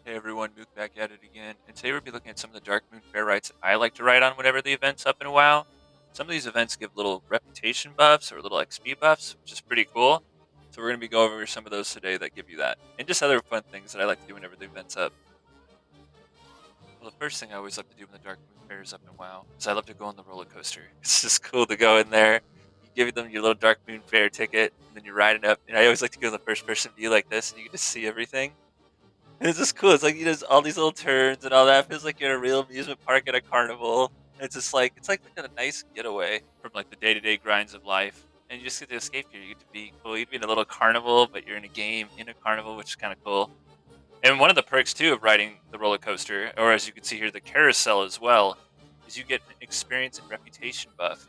Hey everyone, Mook back at it again. And today we'll be looking at some of the Darkmoon Faire rights I like to write on whenever the event's up in a while. Some of these events give little reputation buffs or little XP buffs, which is pretty cool. So we're going to be going over some of those today that give you that. And just other fun things that I like to do whenever the event's up. Well, the first thing I always love to do when the Darkmoon Faire is up in WoW is I love to go on the roller coaster. It's just cool to go in there. You give them your little Darkmoon Faire ticket, and then you're riding up. And I always like to go in the first person view like this, and you can just see everything. It's just cool. It's like you just all these little turns and all that. It feels like you're at a real amusement park at a carnival. It's just like a nice getaway from like the day-to-day grinds of life. And you just get to escape here. You get to be cool. You get to be in a little carnival, but you're in a game in a carnival, which is kind of cool. And one of the perks too of riding the roller coaster, or as you can see here, the carousel as well, is you get an experience and reputation buff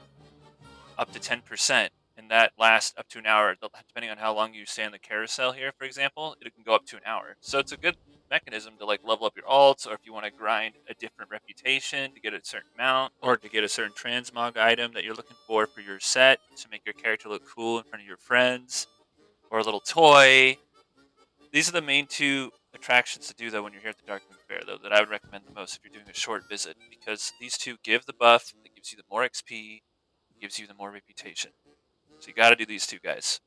up to 10%, and that lasts up to an hour. Depending on how long you stay on the carousel here, for example, it can go up to an hour. So it's a good mechanism to like level up your alts, or if you want to grind a different reputation to get a certain amount, or to get a certain transmog item that you're looking for your set to make your character look cool in front of your friends, or a little toy. These are the main two attractions to do though when you're here at the Darkmoon Faire, though, that I would recommend the most if you're doing a short visit, because these two give the buff that gives you the more XP, gives you the more reputation. So you got to do these two guys.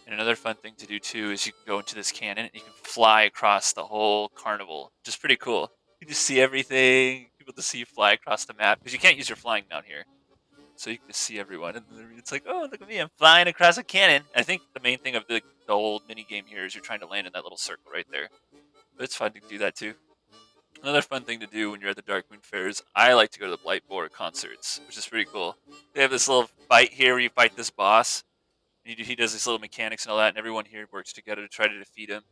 And another fun thing to do too is you can go into this cannon and you can fly across the whole carnival, which is pretty cool. You just see everything. People to see you fly across the map because you can't use your flying down here. So you can just see everyone, and it's like, oh, look at me, I'm flying across a cannon. I think the main thing of the old mini game here is you're trying to land in that little circle right there. But it's fun to do that too. Another fun thing to do when you're at the Darkmoon Faire is I like to go to the Blightboar concerts, which is pretty cool. They have this little fight here where you fight this boss, he does these little mechanics and all that, and everyone here works together to try to defeat him.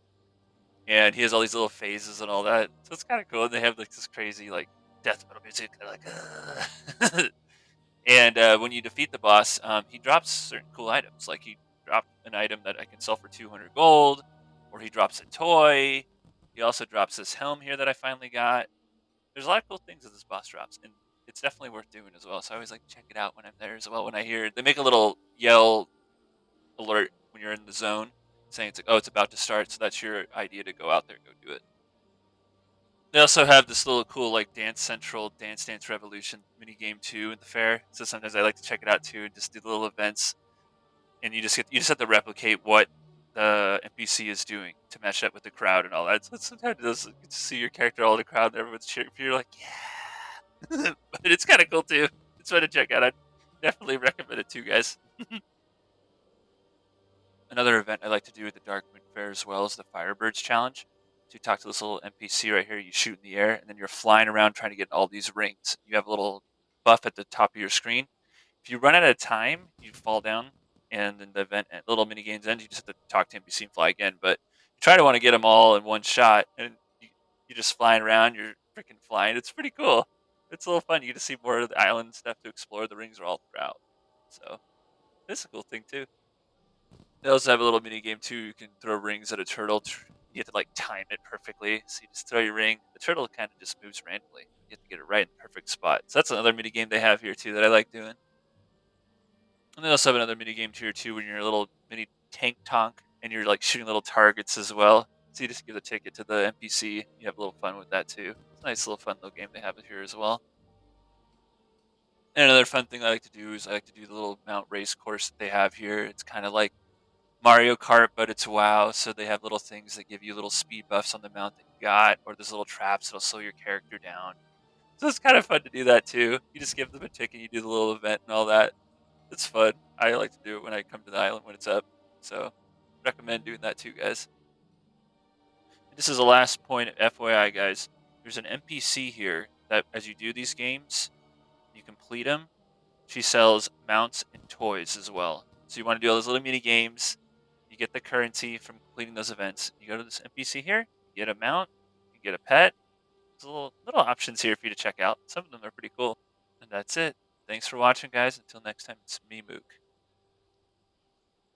And he has all these little phases and all that, so it's kind of cool. And they have like this crazy like death metal music, they're like, and when you defeat the boss, he drops certain cool items. Like he dropped an item that I can sell for 200 gold, or he drops a toy. He also drops this helm here that I finally got. There's a lot of cool things that this boss drops, and it's definitely worth doing as well. So I always like to check it out when I'm there as well. When I hear they make a little yell alert when you're in the zone, saying it's like, oh, it's about to start. So that's your idea to go out there, go do it. They also have this little cool like Dance Central, Dance Revolution mini game too in the fair. So sometimes I like to check it out too and just do the little events. And you just have to replicate what the NPC is doing to match up with the crowd and all that. So sometimes it does get to see your character all in the crowd and everyone's cheering for you. You're like, yeah, but it's kind of cool too. It's fun to check out. I definitely recommend it too, guys. Another event I like to do at the Darkmoon Faire as well is the Firebirds Challenge. So you talk to this little NPC right here, you shoot in the air, and then you're flying around trying to get all these rings. You have a little buff at the top of your screen. If you run out of time, you fall down, and then the event little mini games end. You just have to talk to NPC and fly again. But you try to want to get them all in one shot, and you're just flying around. You're freaking flying. It's pretty cool. It's a little fun. You get to see more of the island and stuff to explore. The rings are all throughout, so it's a cool thing too. They also have a little mini game too. You can throw rings at a turtle. You have to like time it perfectly. So you just throw your ring. The turtle kind of just moves randomly. You have to get it right in the perfect spot. So that's another mini game they have here too that I like doing. And they also have another mini game here too when you're a little mini tank tonk and you're like shooting little targets as well. So you just give the ticket to the NPC. You have a little fun with that too. It's a nice little fun little game they have here as well. And another fun thing I like to do is I like to do the little mount race course that they have here. It's kind of like Mario Kart, but it's WoW, so they have little things that give you little speed buffs on the mount that you got, or there's little traps that'll slow your character down. So it's kind of fun to do that too. You just give them a ticket, you do the little event and all that. It's fun. I like to do it when I come to the island when it's up. So recommend doing that too, guys. And this is the last point, FYI, guys. There's an NPC here that as you do these games, you complete them. She sells mounts and toys as well. So you want to do all those little mini games. You get the currency from completing those events. You go to this NPC here, you get a mount, you get a pet. There's little options here for you to check out. Some of them are pretty cool. And that's it. Thanks for watching, guys. Until next time, it's me, Mook.